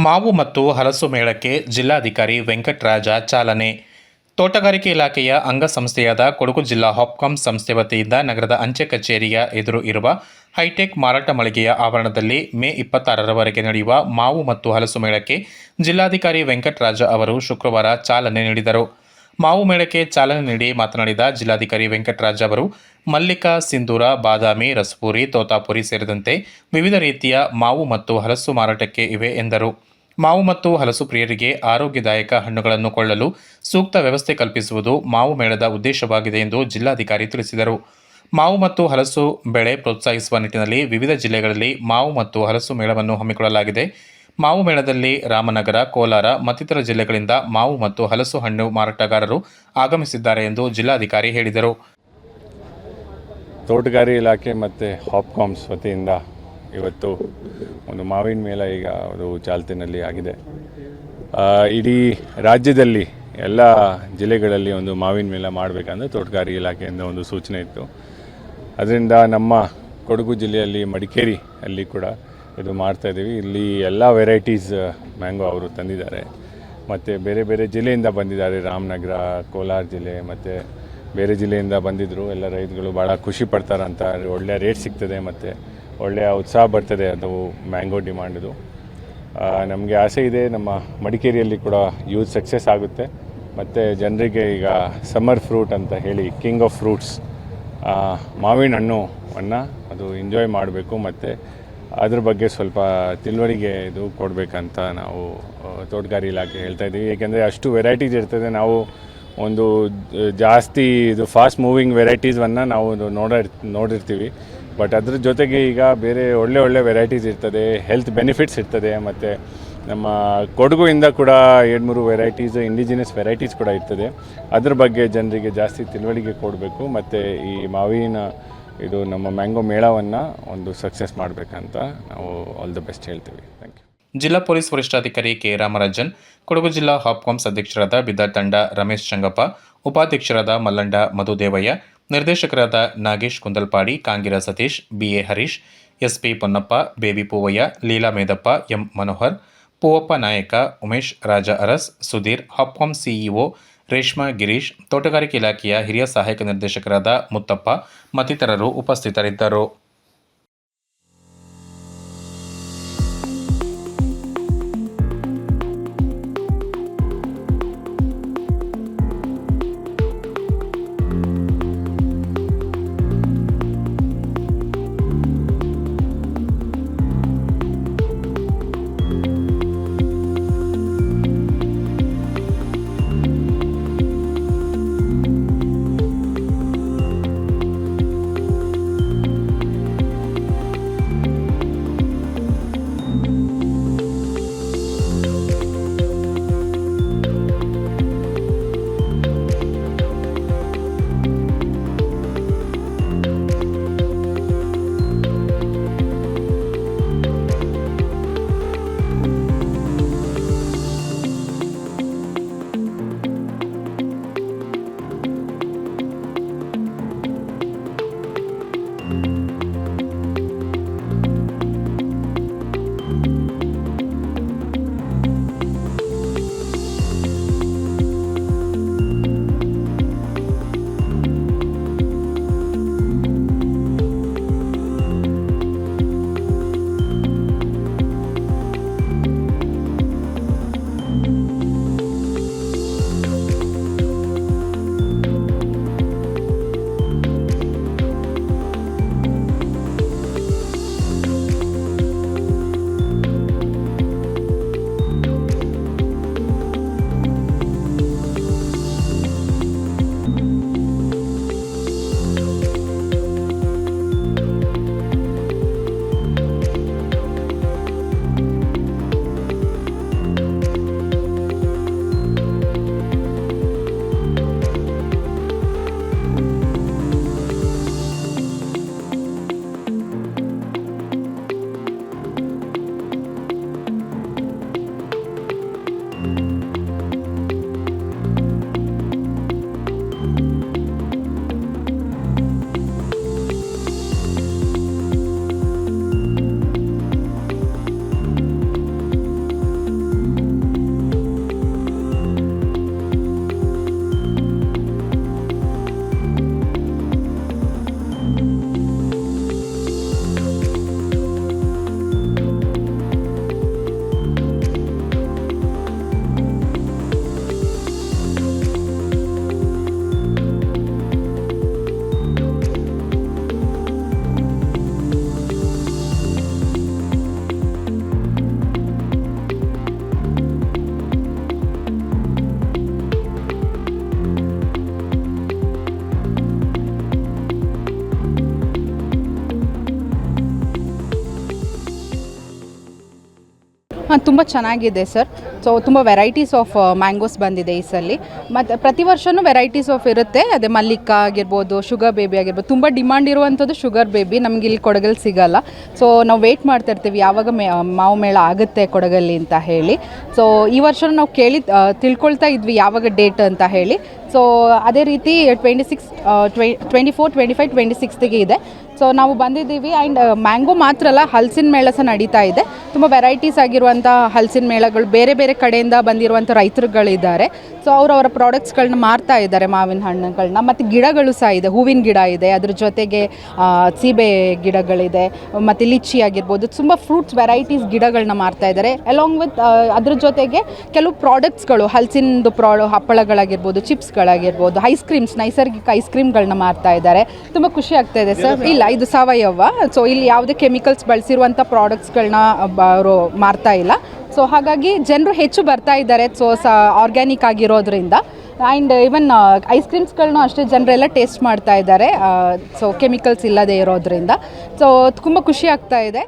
ಮಾವು ಮತ್ತು ಹಲಸು ಮೇಳಕ್ಕೆ ಜಿಲ್ಲಾಧಿಕಾರಿ ವೆಂಕಟರಾಜ ಚಾಲನೆ. ತೋಟಗಾರಿಕೆ ಇಲಾಖೆಯ ಅಂಗಸಂಸ್ಥೆಯಾದ ಕೊಡಗು ಜಿಲ್ಲಾ ಹಾಪ್ಕಾಂ ಸಂಸ್ಥೆ ವತಿಯಿಂದ ನಗರದ ಅಂಚೆ ಕಚೇರಿಯ ಎದುರು ಇರುವ ಹೈಟೆಕ್ ಮಾರಾಟ ಮಳಿಗೆಯ ಆವರಣದಲ್ಲಿ ಮೇ 26ರವರೆಗೆ ನಡೆಯುವ ಮಾವು ಮತ್ತು ಹಲಸು ಮೇಳಕ್ಕೆ ಜಿಲ್ಲಾಧಿಕಾರಿ ವೆಂಕಟರಾಜ ಅವರು ಶುಕ್ರವಾರ ಚಾಲನೆ ನೀಡಿದರು. ಮಾವು ಮೇಳಕ್ಕೆ ಚಾಲನೆ ನೀಡಿ ಮಾತನಾಡಿದ ಜಿಲ್ಲಾಧಿಕಾರಿ ವೆಂಕಟರಾಜ್ ಅವರು, ಮಲ್ಲಿಕ, ಸಿಂಧೂರ, ಬಾದಾಮಿ, ರಸಪುರಿ, ತೋತಾಪುರಿ ಸೇರಿದಂತೆ ವಿವಿಧ ರೀತಿಯ ಮಾವು ಮತ್ತು ಹಲಸು ಮಾರಾಟಕ್ಕೆ ಇವೆ ಎಂದರು. ಮಾವು ಮತ್ತು ಹಲಸು ಪ್ರಿಯರಿಗೆ ಆರೋಗ್ಯದಾಯಕ ಹಣ್ಣುಗಳನ್ನು ಕೊಳ್ಳಲು ಸೂಕ್ತ ವ್ಯವಸ್ಥೆ ಕಲ್ಪಿಸುವುದು ಮಾವು ಮೇಳದ ಉದ್ದೇಶವಾಗಿದೆ ಎಂದು ಜಿಲ್ಲಾಧಿಕಾರಿ ತಿಳಿಸಿದರು. ಮಾವು ಮತ್ತು ಹಲಸು ಬೆಳೆ ಪ್ರೋತ್ಸಾಹಿಸುವ ನಿಟ್ಟಿನಲ್ಲಿ ವಿವಿಧ ಜಿಲ್ಲೆಗಳಲ್ಲಿ ಮಾವು ಮತ್ತು ಹಲಸು ಮೇಳವನ್ನು ಹಮ್ಮಿಕೊಳ್ಳಲಾಗಿದೆ. ಮಾವು ಮೇಳದಲ್ಲಿ ರಾಮನಗರ, ಕೋಲಾರ ಮತ್ತಿತರ ಜಿಲ್ಲೆಗಳಿಂದ ಮಾವು ಮತ್ತು ಹಲಸು ಹಣ್ಣು ಮಾರಾಟಗಾರರು ಆಗಮಿಸಿದ್ದಾರೆ ಎಂದು ಜಿಲ್ಲಾಧಿಕಾರಿ ಹೇಳಿದರು. ತೋಟಗಾರಿಕೆ ಇಲಾಖೆ ಮತ್ತು ಹಾಪ್ಕಾಮ್ಸ್ ವತಿಯಿಂದ ಇವತ್ತು ಒಂದು ಮಾವಿನ ಮೇಳ ಈಗ ಅದು ಚಾಲ್ತಿನಲ್ಲಿ ಆಗಿದೆ. ಇಡೀ ರಾಜ್ಯದಲ್ಲಿ ಎಲ್ಲ ಜಿಲ್ಲೆಗಳಲ್ಲಿ ಒಂದು ಮಾವಿನ ಮೇಳ ಮಾಡಬೇಕಂದ್ರೆ ತೋಟಗಾರಿಕೆ ಇಲಾಖೆಯಿಂದ ಒಂದು ಸೂಚನೆ ಇತ್ತು. ಅದರಿಂದ ನಮ್ಮ ಕೊಡಗು ಜಿಲ್ಲೆಯಲ್ಲಿ ಮಡಿಕೇರಿ ಅಲ್ಲಿ ಕೂಡ ಇದು ಮಾಡ್ತಾಯಿದ್ದೀವಿ. ಇಲ್ಲಿ ಎಲ್ಲ ವೆರೈಟೀಸ್ ಮ್ಯಾಂಗೋ ಅವರು ತಂದಿದ್ದಾರೆ ಮತ್ತು ಬೇರೆ ಬೇರೆ ಜಿಲ್ಲೆಯಿಂದ ಬಂದಿದ್ದಾರೆ. ರಾಮನಗರ, ಕೋಲಾರ ಜಿಲ್ಲೆ ಮತ್ತು ಬೇರೆ ಜಿಲ್ಲೆಯಿಂದ ಬಂದಿದ್ದರು. ಎಲ್ಲ ರೈತಗಳು ಭಾಳ ಖುಷಿ ಪಡ್ತಾರಂತ, ಒಳ್ಳೆಯ ರೇಟ್ ಸಿಗ್ತದೆ ಮತ್ತು ಒಳ್ಳೆಯ ಉತ್ಸಾಹ ಬರ್ತದೆ ಅದು ಮ್ಯಾಂಗೋ ಡಿಮಾಂಡ್ದು. ನಮಗೆ ಆಸೆ ಇದೆ ನಮ್ಮ ಮಡಿಕೇರಿಯಲ್ಲಿ ಕೂಡ ಯೂಸ್ ಸಕ್ಸಸ್ ಆಗುತ್ತೆ ಮತ್ತು ಜನರಿಗೆ ಈಗ ಸಮ್ಮರ್ ಫ್ರೂಟ್ ಅಂತ ಹೇಳಿ ಕಿಂಗ್ ಆಫ್ ಫ್ರೂಟ್ಸ್ ಮಾವಿನ ಹಣ್ಣುವನ್ನು ಅದು ಎಂಜಾಯ್ ಮಾಡಬೇಕು ಮತ್ತು ಅದ್ರ ಬಗ್ಗೆ ಸ್ವಲ್ಪ ತಿಳುವಳಿಕೆ ಇದು ಕೊಡಬೇಕಂತ ನಾವು ತೋಟಗಾರಿಕೆ ಇಲಾಖೆ ಹೇಳ್ತಾಯಿದ್ದೀವಿ. ಏಕೆಂದರೆ ಅಷ್ಟು ವೆರೈಟೀಸ್ ಇರ್ತದೆ. ನಾವು ಒಂದು ಜಾಸ್ತಿ ಇದು ಫಾಸ್ಟ್ ಮೂವಿಂಗ್ ವೆರೈಟೀಸನ್ನು ನಾವು ನೋಡಿರ್ತೀವಿ. ಬಟ್ ಅದ್ರ ಜೊತೆಗೆ ಈಗ ಬೇರೆ ಒಳ್ಳೆ ವೆರೈಟೀಸ್ ಇರ್ತದೆ, ಹೆಲ್ತ್ ಬೆನಿಫಿಟ್ಸ್ ಇರ್ತದೆ ಮತ್ತು ನಮ್ಮ ಕೊಡಗುಯಿಂದ ಕೂಡ 2-3 ವೆರೈಟೀಸ್ ಇಂಡಿಜಿನಸ್ ವೆರೈಟೀಸ್ ಕೂಡ ಇರ್ತದೆ. ಅದ್ರ ಬಗ್ಗೆ ಜನರಿಗೆ ಜಾಸ್ತಿ ತಿಳುವಳಿಕೆ ಕೊಡಬೇಕು ಮತ್ತು ಈ ಮಾವಿನ ಇದು ನಮ್ಮ ಮ್ಯಾಂಗೋ ಮೇಳವನ್ನು ಒಂದು ಸಕ್ಸಸ್ ಮಾಡಬೇಕಂತ ನಾವು ಆಲ್ ದ ಬೆಸ್ಟ್ ಹೇಳ್ತೀವಿ. Thank you. ಜಿಲ್ಲಾ ಪೊಲೀಸ್ ವರಿಷ್ಠಾಧಿಕಾರಿ ಕೆ ರಾಮರಾಜನ್, ಕೊಡಗು ಜಿಲ್ಲಾ ಹಾಪ್ಕಾಮ್ಸ್ ಅಧ್ಯಕ್ಷರಾದ ಬಿದ್ದರ್ ತಂಡ ರಮೇಶ್ ಚಂಗಪ್ಪ, ಉಪಾಧ್ಯಕ್ಷರಾದ ಮಲ್ಲಂಡ ಮಧುದೇವಯ್ಯ, ನಿರ್ದೇಶಕರಾದ Nagesh Kundalpadi, Kangira Satish, BA Harish, SP Ponnappa, Baby Poovaiah, Leela Medappa, M Manohar, Poovappa Nayaka, Umesh Raja Aras, Sudhir, Hopcoms CEO Reshma Girish, ತೋಟಗಾರಿಕೆ ಇಲಾಖೆಯ ಹಿರಿಯ ಸಹಾಯಕ ನಿರ್ದೇಶಕರಾದ ಮುತ್ತಪ್ಪ ಮತ್ತಿತರರು ಉಪಸ್ಥಿತರಿದ್ದರು. ತುಂಬ ಚೆನ್ನಾಗಿದೆ ಸರ್. ಸೊ ತುಂಬ ವೆರೈಟೀಸ್ ಆಫ್ ಮ್ಯಾಂಗೋಸ್ ಬಂದಿದೆ ಈ ಸಲ. ಮತ್ತು ಪ್ರತಿ ವರ್ಷವೂ ವೆರೈಟೀಸ್ ಆಫ್ ಇರುತ್ತೆ. ಅದೇ ಮಲ್ಲಿಕಾ ಆಗಿರ್ಬೋದು, ಶುಗರ್ ಬೇಬಿ ಆಗಿರ್ಬೋದು. ತುಂಬ ಡಿಮಾಂಡ್ ಇರುವಂಥದ್ದು ಶುಗರ್ ಬೇಬಿ, ನಮ್ಗೆ ಇಲ್ಲಿ ಕೊಡಗಲ್ಲಿ ಸಿಗಲ್ಲ. ಸೊ ನಾವು ವೆಯ್ಟ್ ಮಾಡ್ತಾ ಇರ್ತೀವಿ ಯಾವಾಗ ಮಾವು ಮೇಳ ಆಗುತ್ತೆ ಕೊಡಗಲ್ಲಿ ಅಂತ ಹೇಳಿ. ಸೊ ಈ ವರ್ಷ ನಾವು ತಿಳ್ಕೊಳ್ತಾ ಇದ್ವಿ ಯಾವಾಗ ಡೇಟ್ ಅಂತ ಹೇಳಿ. ಸೊ ಅದೇ ರೀತಿ 24, 25, 26ಗೆ ಇದೆ. ಸೊ ನಾವು ಬಂದಿದ್ದೀವಿ. ಆ್ಯಂಡ್ ಮ್ಯಾಂಗೋ ಮಾತ್ರ ಅಲ್ಲ, ಹಲಸಿನ ಮೇಳ ಸಹ ನಡೀತಾ ಇದೆ. ತುಂಬ ವೆರೈಟೀಸ್ ಆಗಿರುವಂಥ ಹಲಸಿನ ಮೇಳಗಳು, ಬೇರೆ ಬೇರೆ ಕಡೆಯಿಂದ ಬಂದಿರುವಂಥ ರೈತರುಗಳಿದ್ದಾರೆ. ಸೊ ಅವರವರ ಪ್ರಾಡಕ್ಟ್ಸ್ಗಳನ್ನ ಮಾರ್ತಾ ಇದ್ದಾರೆ, ಮಾವಿನ ಹಣ್ಣುಗಳನ್ನ. ಮತ್ತು ಗಿಡಗಳು ಸಹ ಇದೆ, ಹೂವಿನ ಗಿಡ ಇದೆ, ಅದ್ರ ಜೊತೆಗೆ ಸೀಬೆ ಗಿಡಗಳಿದೆ, ಮತ್ತು ಲಿಚ್ಚಿ ಆಗಿರ್ಬೋದು, ತುಂಬ ಫ್ರೂಟ್ಸ್ ವೆರೈಟೀಸ್ ಗಿಡಗಳನ್ನ ಮಾರ್ತಾ ಇದ್ದಾರೆ. ಅಲಾಂಗ್ ವಿತ್ ಅದ್ರ ಜೊತೆಗೆ ಕೆಲವು ಪ್ರಾಡಕ್ಟ್ಸ್ಗಳು, ಹಲಸಿನದು ಹಪ್ಪಳಗಳಾಗಿರ್ಬೋದು, ಚಿಪ್ಸ್ಗಳಾಗಿರ್ಬೋದು, ನೈಸರ್ಗಿಕ ಐಸ್ ಕ್ರೀಮ್ಗಳನ್ನ ಮಾರ್ತಾ ಇದ್ದಾರೆ. ತುಂಬ ಖುಷಿ ಆಗ್ತಾ ಇದೆ ಸರ್. ಇಲ್ಲ, ಇದು ಸಾವಯವ. ಸೊ ಇಲ್ಲಿ ಯಾವುದೇ ಕೆಮಿಕಲ್ಸ್ ಬಳಸಿರುವಂಥ ಪ್ರಾಡಕ್ಟ್ಸ್ಗಳನ್ನ ಅವರು ಮಾರ್ತಾ ಇಲ್ಲ. ಸೊ ಹಾಗಾಗಿ ಜನರು ಹೆಚ್ಚು ಬರ್ತಾ ಇದ್ದಾರೆ. ಸೊ ಆರ್ಗ್ಯಾನಿಕ್ ಆಗಿರೋದ್ರಿಂದ. ಆ್ಯಂಡ್ ಈವನ್ ಐಸ್ ಕ್ರೀಮ್ಸ್ಗಳನ್ನೂ ಅಷ್ಟೇ ಜನರೆಲ್ಲ ಟೇಸ್ಟ್ ಮಾಡ್ತಾ ಇದ್ದಾರೆ. ಸೊ ಕೆಮಿಕಲ್ಸ್ ಇಲ್ಲದೇ ಇರೋದ್ರಿಂದ. ಸೊ ತುಂಬ ಖುಷಿ ಆಗ್ತಾ ಇದೆ.